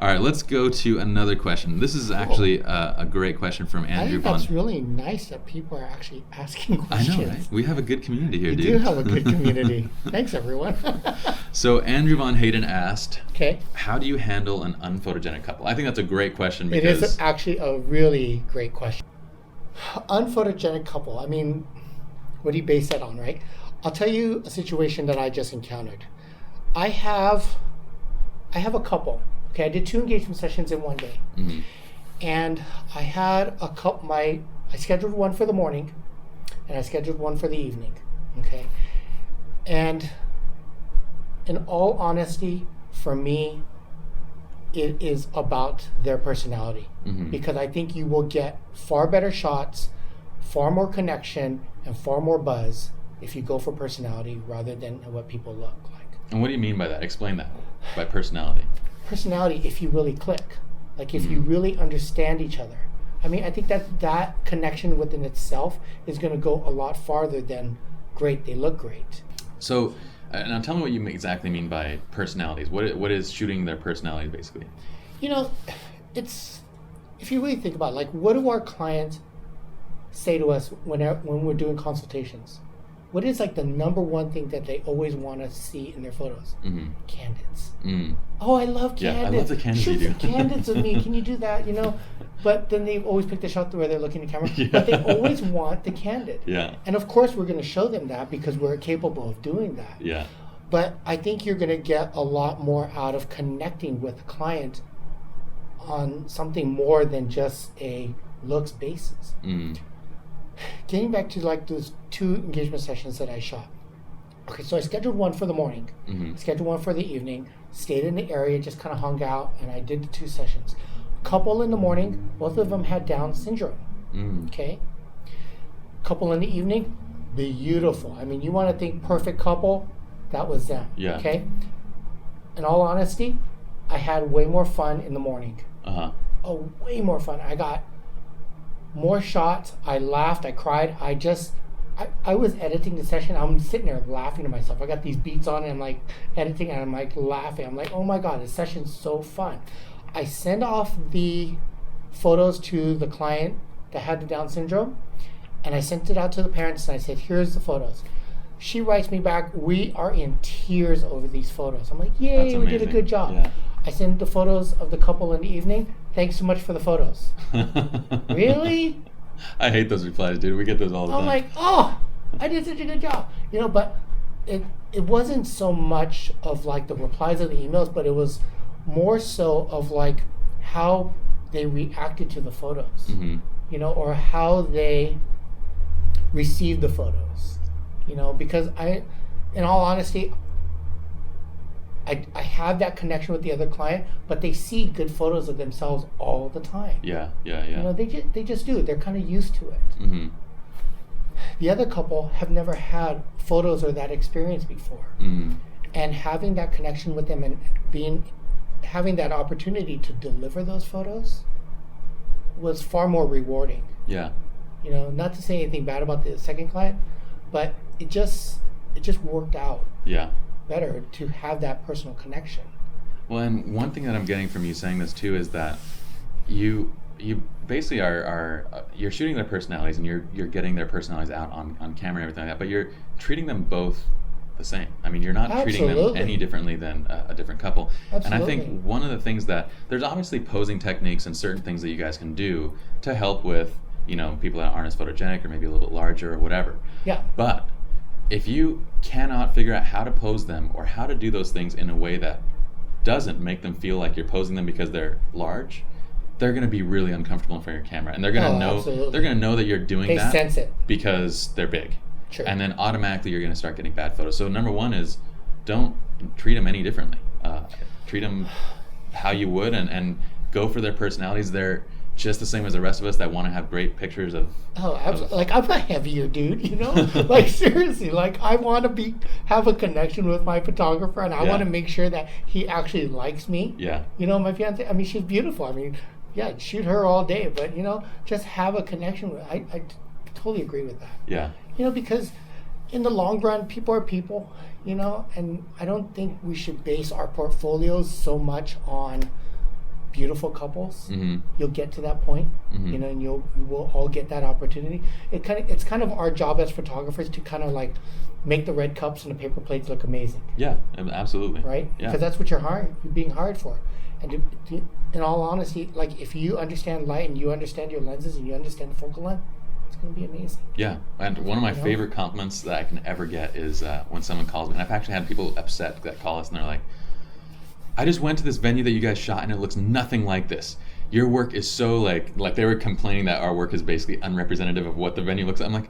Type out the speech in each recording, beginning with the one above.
All right, let's go to another question. This is actually a great question from I Andrew think that's really nice that people are actually asking I questions. know, right? We have a good community here, We dude. do have a good community. Thanks, everyone. So Andrew Von Hayden asked, Okay. how do you handle an unphotogenic couple? I think that's a great question It because is actually a really great question. Unphotogenic couple. I mean, what do you base that on, right? I'll tell you a situation that I just encountered. I have a couple. Okay, I did 2 engagement sessions in one day, and I had a couple. I scheduled one for the morning, and I scheduled one for the evening. Okay, and in all honesty, for me, it is about their personality, because I think you will get far better shots, far more connection, and far more buzz if you go for personality rather than what people look like. And what do you mean by that? Explain that. By personality. Personality, if you really click, like if you really understand each other. I mean, I think that connection within itself is going to go a lot farther than great, they look great. So, now tell me what you exactly mean by personalities. What is shooting their personalities, basically? You know, it's, if you really think about it, like, what do our clients say to us when we're doing consultations? What is like the number one thing that they always want to see in their photos? Candids. Oh, I love candids. Yeah, I love the candids Shoot you do. some candids with me. Can you do that? You know, but then they always pick the shot where they're looking at the camera. Yeah. But they always want the candid. Yeah. And of course, we're going to show them that because we're capable of doing that. Yeah. But I think you're going to get a lot more out of connecting with the client on something more than just a looks basis. Getting back to like those 2 engagement sessions that I shot. Okay, so I scheduled one for the morning, scheduled one for the evening, stayed in the area, just kind of hung out, and I did the 2 sessions. Couple in the morning, both of them had Down syndrome. Okay. Couple in the evening, beautiful. I mean, you want to think perfect couple, that was them. Yeah. Okay. In all honesty, I had way more fun in the morning. Oh, way more fun. I got more shots. I laughed. I cried. I was editing the session. I'm sitting there laughing to myself. I got these beats on and I'm like editing and I'm like laughing. I'm like, oh my God, this session's so fun. I send off the photos to the client that had the Down syndrome, and I sent it out to the parents and I said, here's the photos. She writes me back, we are in tears over these photos. I'm like, yay, we did a good job. Yeah. I sent the photos of the couple in the evening. Thanks so much for the photos. Really? I hate those replies, dude. We get those all the time. I'm like, oh, I did such a good job. You know, but it wasn't so much of like the replies of the emails, but it was more so of like how they reacted to the photos, you know, or how they received the photos, you know, because in all honesty, I have that connection with the other client, but they see good photos of themselves all the time. Yeah. You know, they just do. They're kind of used to it. The other couple have never had photos or that experience before, and having that connection with them and having that opportunity to deliver those photos was far more rewarding. Yeah. You know, not to say anything bad about the second client, but it just worked out. Yeah. Better to have that personal connection. Well, and one thing that I'm getting from you saying this too is that you basically are you're shooting their personalities and you're getting their personalities out on camera and everything like that, but you're treating them both the same. I mean, you're not treating them any differently than a different couple. Absolutely. And I think one of the things that there's obviously posing techniques and certain things that you guys can do to help with, you know, people that aren't as photogenic or maybe a little bit larger or whatever. Yeah. But if you cannot figure out how to pose them or how to do those things in a way that doesn't make them feel like you're posing them because they're large, they're going to be really uncomfortable in front of your camera, and they're going to know absolutely. They're going to know that you're doing that. They sense it because they're big. Sure. And then automatically you're going to start getting bad photos. So number one is don't treat them any differently. Treat them how you would, and go for their personalities. They're just the same as the rest of us that want to have great pictures of. Oh, absolutely. Like, I'm a heavier dude, you know? Like, seriously, like, I want to have a connection with my photographer, and I want to make sure that he actually likes me. Yeah. You know, my fiance, I mean, she's beautiful. I mean, yeah, shoot her all day, but, you know, just have a connection with, I totally agree with that. Yeah. You know, because in the long run, people are people, you know, and I don't think we should base our portfolios so much on beautiful couples. Mm-hmm. You'll get to that point, Mm-hmm. and you will all get that opportunity. It's kind of our job as photographers to kind of like make the red cups and the paper plates look amazing. Yeah, absolutely. Right? Yeah. Because that's what you're being hired for. And in all honesty, like if you understand light and you understand your lenses and you understand the focal length, it's going to be amazing. Yeah, and one of my favorite compliments that I can ever get is when someone calls me, and I've actually had people upset that call us and they're like, I just went to this venue that you guys shot and it looks nothing like this. Your work is so like they were complaining that our work is basically unrepresentative of what the venue looks like. I'm like,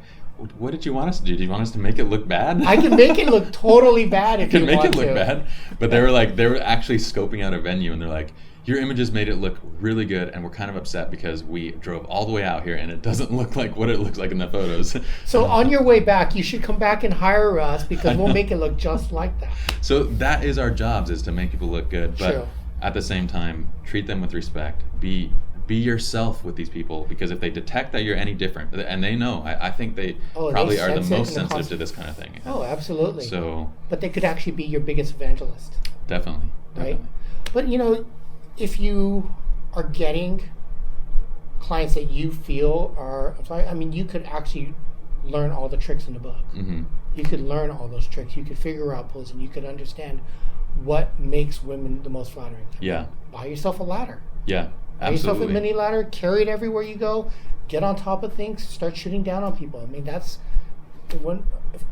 what did you want us to do? Do you want us to make it look bad? I can make it look totally bad if you want to. You can make it look bad. But they were actually scoping out a venue and they're like, your images made it look really good and we're kind of upset because we drove all the way out here and it doesn't look like what it looks like in the photos. So on your way back, you should come back and hire us because we'll make it look just like that. So that is our jobs, is to make people look good. But True. At the same time, treat them with respect. Be yourself with these people, because if they detect that you're any different, and they know, I think they probably are the most sensitive to this kind of thing. Oh, absolutely. So, but they could actually be your biggest evangelist. Definitely. Right? But if you are getting clients that you feel are, you could actually learn all the tricks in the book. Mm-hmm. You could learn all those tricks. You could figure out posing. You could understand what makes women the most flattering. Yeah. Buy yourself a ladder. Yeah, absolutely. Buy yourself a mini ladder. Carry it everywhere you go. Get on top of things. Start shooting down on people. I mean, that's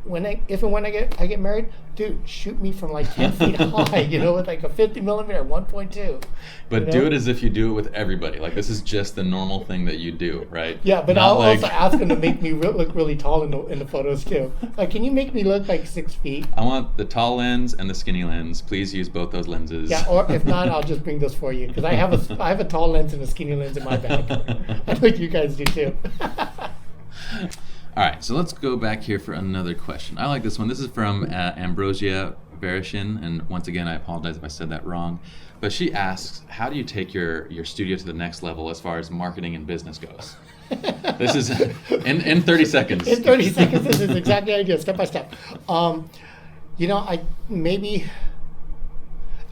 when I get married, dude, shoot me from like 10 feet high, with like a 50 millimeter 1.2. But do it as if you do it with everybody. Like, this is just the normal thing that you do, right? Yeah, but I'll also ask them to make me look really tall in the photos too. Like, can you make me look like 6 feet? I want the tall lens and the skinny lens. Please use both those lenses. Yeah, or if not, I'll just bring those for you because I have a tall lens and a skinny lens in my bag. I know you guys do too. All right, so let's go back here for another question. I like this one. This is from Ambrosia Verishin, and once again, I apologize if I said that wrong. But she asks, how do you take your studio to the next level as far as marketing and business goes? This is in 30 seconds. In 30 seconds, this is exactly the idea, step by step.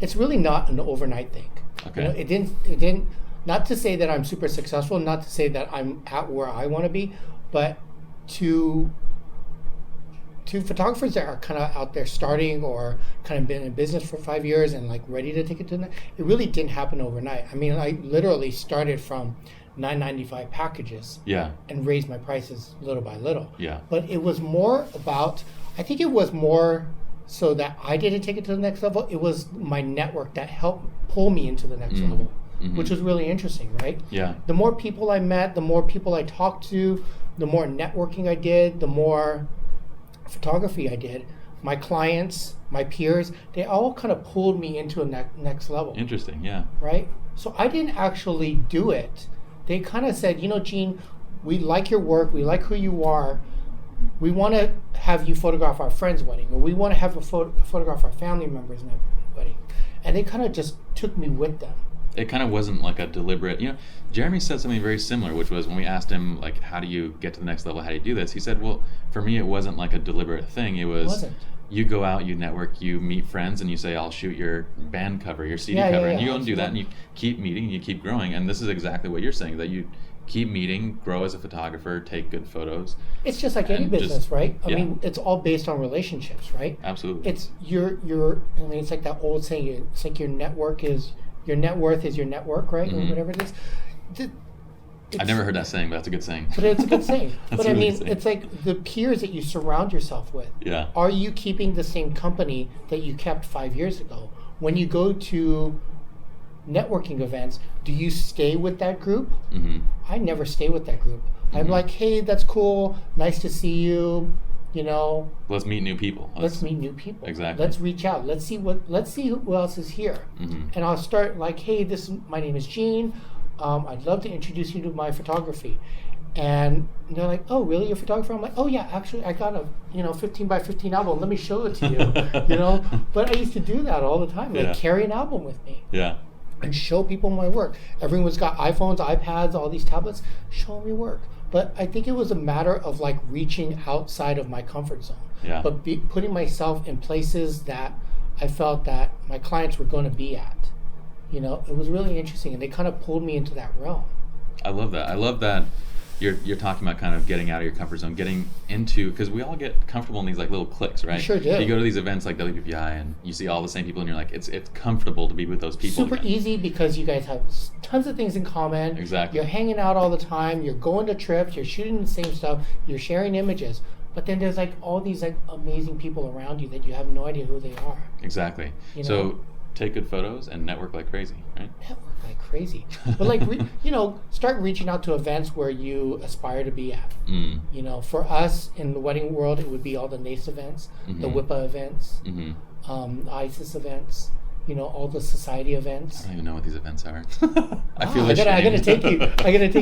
It's really not an overnight thing. Okay. It didn't. Not to say that I'm super successful, not to say that I'm at where I want to be, but to photographers that are kind of out there starting or kind of been in business for 5 years and like ready to take it to the next, it really didn't happen overnight. I mean, I literally started from $9.95 packages, and raised my prices little by little. Yeah. But it was more about, I think it was more so that I didn't take it to the next level. It was my network that helped pull me into the next level, which was really interesting, right? Yeah. The more people I met, the more people I talked to, the more networking I did, the more photography I did. My clients, my peers, they all kind of pulled me into a next level. Interesting, yeah. Right? So I didn't actually do it. They kind of said, Gene, we like your work, we like who you are, we want to have you photograph our friend's wedding, or we want to have a photograph our family members' wedding. And they kind of just took me with them. It kind of wasn't like a deliberate, Jeremy said something very similar, which was when we asked him, like, how do you get to the next level? How do you do this? He said, well, for me, it wasn't like a deliberate thing. It wasn't. You go out, you network, you meet friends, and you say, I'll shoot your band cover, your CD cover. And you go and do that, and you keep meeting, and you keep growing. And this is exactly what you're saying, that you keep meeting, grow as a photographer, take good photos. It's just like any business, right? I mean, it's all based on relationships, right? Absolutely. It's it's like that old saying, it's like your net worth is your network, right? Mm-hmm. Or whatever it is. I never heard that saying, but that's a good saying. But it's a good saying. But really it's like the peers that you surround yourself with. Yeah. Are you keeping the same company that you kept 5 years ago? When you go to networking events, do you stay with that group? Mm-hmm. I never stay with that group. Mm-hmm. I'm like, hey, that's cool. Nice to see you. Let's meet new people. Let's meet new people. Exactly. Let's reach out. Let's see who else is here. Mm-hmm. And I'll start like, hey, my name is Gene. I'd love to introduce you to my photography. And they're like, oh, really? You're a photographer? I'm like, oh yeah, actually I got a 15 by 15 album. Let me show it to you. But I used to do that all the time. Like carry an album with me. Yeah. And show people my work. Everyone's got iPhones, iPads, all these tablets. Show me work. But I think it was a matter of like reaching outside of my comfort zone. Yeah. But putting myself in places that I felt that my clients were going to be at. It was really interesting, and they kind of pulled me into that realm. I love that. I love that you're talking about kind of getting out of your comfort zone, getting into, because we all get comfortable in these like little cliques, right? You sure do. You go to these events like WPPI and you see all the same people, and you're like, it's comfortable to be with those people. Super easy because you guys have tons of things in common. Exactly. You're hanging out all the time. You're going to trips. You're shooting the same stuff. You're sharing images. But then there's like all these like amazing people around you that you have no idea who they are. Exactly. So take good photos and network like crazy, right? Network like crazy. But like, start reaching out to events where you aspire to be at. For us in the wedding world, it would be all the NACE events, the WIPA events, ISIS events, all the society events. I don't even know what these events are. I feel I gotta take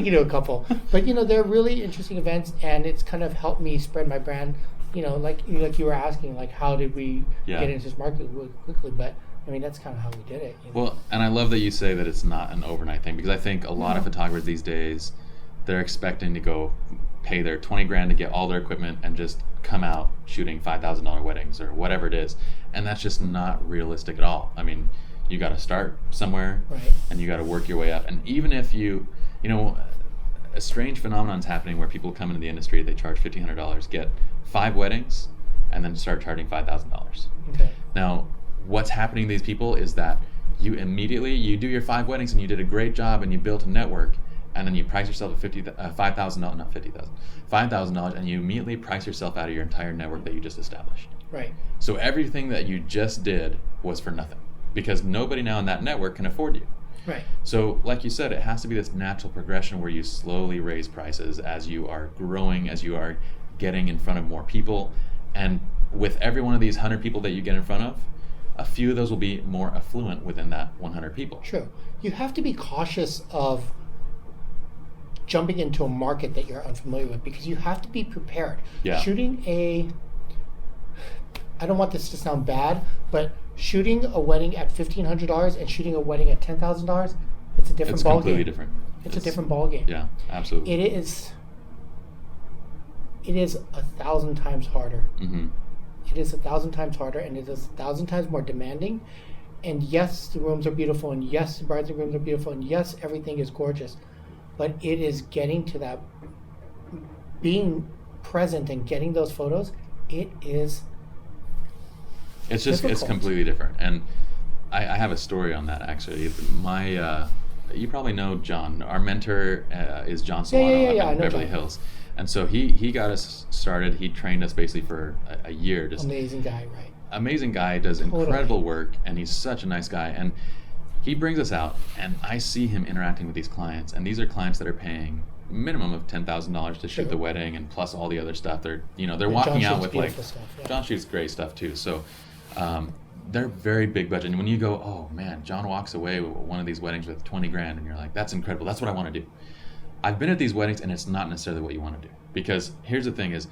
you to a couple. But they're really interesting events, and it's kind of helped me spread my brand. Like you were asking, like how did we get into this market really quickly? But I mean, that's kind of how we did it. Well, and I love that you say that it's not an overnight thing, because I think a lot of photographers these days, they're expecting to go pay their $20,000 to get all their equipment and just come out shooting $5,000 weddings or whatever it is, and that's just not realistic at all. I mean, you got to start somewhere, right, and you got to work your way up. And even if a strange phenomenon's happening where people come into the industry, they charge $1,500, get 5 weddings, and then start charging $5,000. Okay. Now, what's happening to these people is that you do your 5 weddings and you did a great job and you built a network, and then you price yourself at $5,000, and you immediately price yourself out of your entire network that you just established. Right. So everything that you just did was for nothing, because nobody now in that network can afford you. Right. So like you said, it has to be this natural progression where you slowly raise prices as you are growing, as you are getting in front of more people. And with every one of these 100 people that you get in front of, a few of those will be more affluent within that 100 people. True. You have to be cautious of jumping into a market that you're unfamiliar with, because you have to be prepared. Yeah. I don't want this to sound bad, but shooting a wedding at $1,500 and shooting a wedding at $10,000, it's a different ballgame. It's completely different. It's a different ballgame. Yeah, absolutely. It is 1,000 times harder. Mm-hmm. It is 1,000 times harder, and it is 1,000 times more demanding. And yes, the rooms are beautiful, and yes, the brides and grooms are beautiful, and yes, everything is gorgeous. But it is getting to that, being present and getting those photos. It's completely different. And I have a story on that, actually. You probably know John. Our mentor is John Solano in Beverly Hills. And so he got us started. He trained us basically for a year. Just amazing guy, right? Amazing guy, does incredible work, and he's such a nice guy. And he brings us out, and I see him interacting with these clients, and these are clients that are paying minimum of $10,000 to shoot the wedding, and plus all the other stuff. They're walking out with like stuff, yeah. John shoots great stuff too. So they're very big budget. And when you go, oh man, John walks away with one of these weddings with $20,000, and you're like, that's incredible. That's what I want to do. I've been at these weddings, and it's not necessarily what you want to do, because here's the thing: is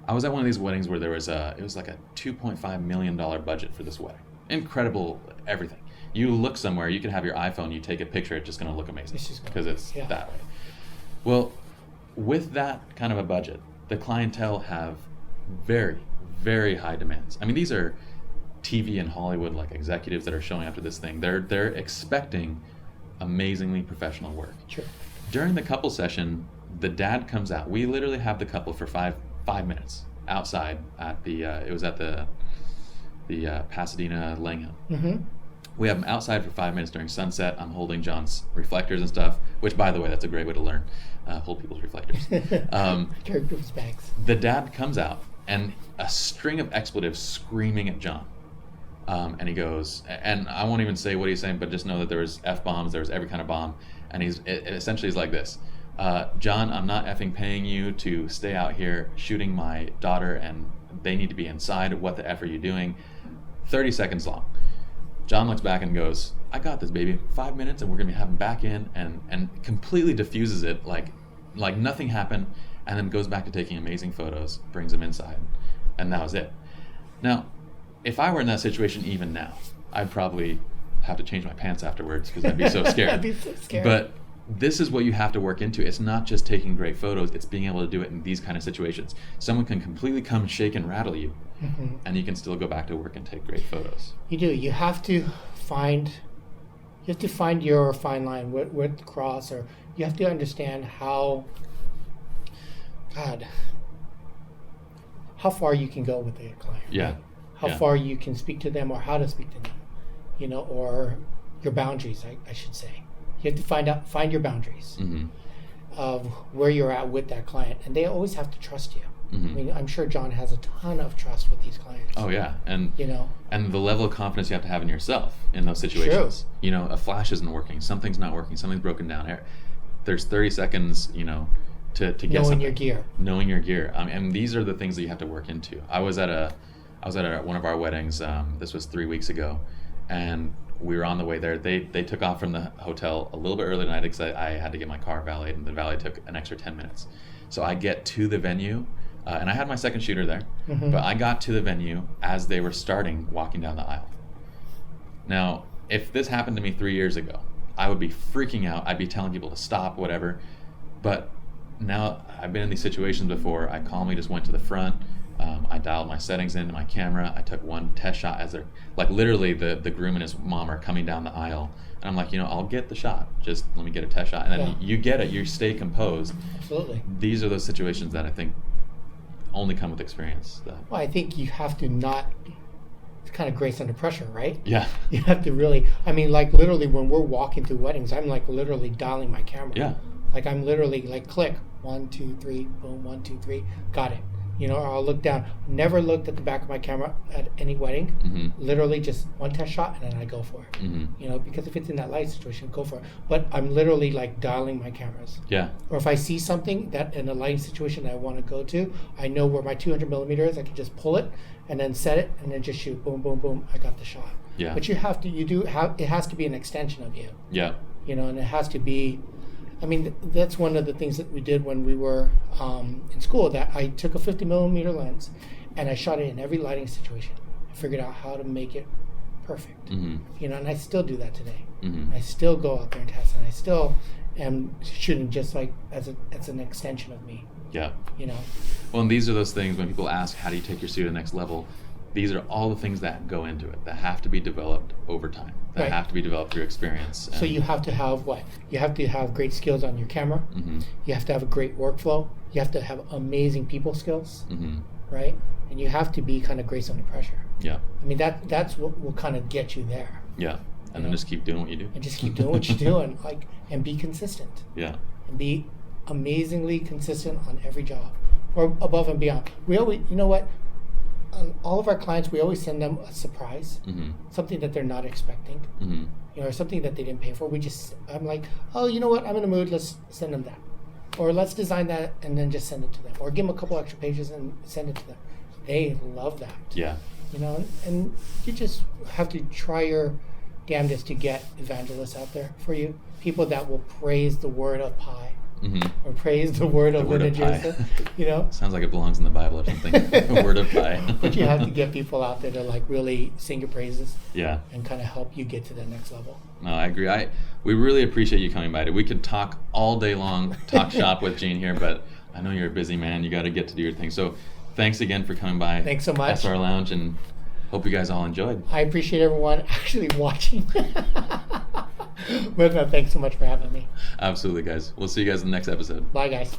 I was at one of these weddings where it was like a $2.5 million budget for this wedding. Incredible everything. You look somewhere, you can have your iPhone, you take a picture, it's just going to look amazing because it's that way. Well, with that kind of a budget, the clientele have very, very high demands. I mean, these are TV and Hollywood like executives that are showing up to this thing. They're expecting amazingly professional work. Sure. During the couple session, the dad comes out. We literally have the couple for five minutes outside at it was at the Pasadena Langham. Mm-hmm. We have them outside for 5 minutes during sunset. I'm holding John's reflectors and stuff, which, by the way, that's a great way to learn. Hold people's reflectors. Carry people's bags. The dad comes out, and a string of expletives screaming at John. And he goes, and I won't even say what he's saying, but just know that there was F-bombs, there was every kind of bomb. And it essentially is like this. John, I'm not effing paying you to stay out here shooting my daughter, and they need to be inside. What the F are you doing? 30 seconds long. John looks back and goes, I got this, baby. 5 minutes and we're going to have him back in, and completely diffuses it like nothing happened, and then goes back to taking amazing photos, brings him inside, and that was it. Now, if I were in that situation even now, I'd probably have to change my pants afterwards because I'd be so scared. I'd be so scared. But this is what you have to work into. It's not just taking great photos, it's being able to do it in these kind of situations. Someone can completely come shake and rattle you, and you can still go back to work and take great photos. You do. You have to find you have to find your fine line, where to cross, or you have to understand how far you can go with a client. Yeah. Right? How Yeah. far you can speak to them, or how to speak to them, or your boundaries, I should say. You have to find your boundaries Mm-hmm. of where you're at with that client, and they always have to trust you. Mm-hmm. I mean, I'm sure John has a ton of trust with these clients. Oh yeah, and and the level of confidence you have in yourself in those situations. True. A flash isn't working, something's not working, something's broken down. There's 30 seconds, to get Knowing something. your gear. Knowing your gear. And these are the things that you have to work into. I was at one of our weddings. This was 3 weeks ago, and we were on the way there. They took off from the hotel a little bit early tonight because I had to get my car valeted, and the valet took an extra 10 minutes. So I get to the venue, and I had my second shooter there, Mm-hmm. but I got to the venue as they were starting walking down the aisle. Now, if this happened to me 3 years ago, I would be freaking out. I'd be telling people to stop, whatever. But now I've been in these situations before. I calmly just went to the front. I dialed my settings into my camera. I took one test shot as they're, like, literally the groom and his mom are coming down the aisle. And I'm like, I'll get the shot. Just let me get a test shot. And then you get it. You stay composed. Absolutely. These are those situations that I think only come with experience. Well, I think you have to not kind of grace under pressure, right? Yeah. You have to really, like, literally when we're walking through weddings, I'm like literally dialing my camera. Yeah. Like, I'm literally like, click, 1, 2, 3, boom, 1, 2, 3, got it. Or I'll look down. Never looked at the back of my camera at any wedding. Mm-hmm. Literally just one test shot, and then I go for it. Mm-hmm. Because if it's in that light situation, go for it. But I'm literally like dialing my cameras. Yeah. Or if I see something that in a lighting situation I want to go to, I know where my 200 millimeter is. I can just pull it and then set it and then just shoot. Boom, boom, boom. I got the shot. Yeah. But it has to be an extension of you. Yeah. And it has to be. That's one of the things that we did when we were in school, that I took a 50 millimeter lens and I shot it in every lighting situation. I figured out how to make it perfect. Mm-hmm. And I still do that today. Mm-hmm. I still go out there and test, and I still am shooting just like as an extension of me. Yeah. Well, and these are those things when people ask, how do you take your studio to the next level? These are all the things that go into it, that have to be developed over time, that Right. have to be developed through experience. So you have to have what? You have to have great skills on your camera. Mm-hmm. You have to have a great workflow. You have to have amazing people skills, Mm-hmm. right? And you have to be kind of grace under pressure. Yeah. That's what will kind of get you there. Yeah. And then just keep doing what you do. And just keep doing what you're doing, and be consistent. Yeah. And be amazingly consistent on every job, or above and beyond. We always, what? On all of our clients, we always send them a surprise, Mm-hmm. something that they're not expecting, Mm-hmm. or something that they didn't pay for. I'm like, oh, you know what? I'm in a mood. Let's send them that, or let's design that and then just send it to them, or give them a couple extra pages and send it to them. They love that. Yeah. And you just have to try your damnedest to get evangelists out there for you, people that will praise the word of pie, Mm-hmm. or praise the word of word of lineages, pie. Sounds like it belongs in the Bible or something. A word of pie. But you have to get people out there to like really sing your praises. Yeah. And kind of help you get to the next level. No, I agree. We really appreciate you coming by. We could talk all day long, talk shop with Gene here, but I know you're a busy man. You got to get to do your thing. So thanks again for coming by. Thanks so much. SR Lounge, and hope you guys all enjoyed. I appreciate everyone actually watching. But no, thanks so much for having me. Absolutely, guys. We'll see you guys in the next episode. Bye, guys.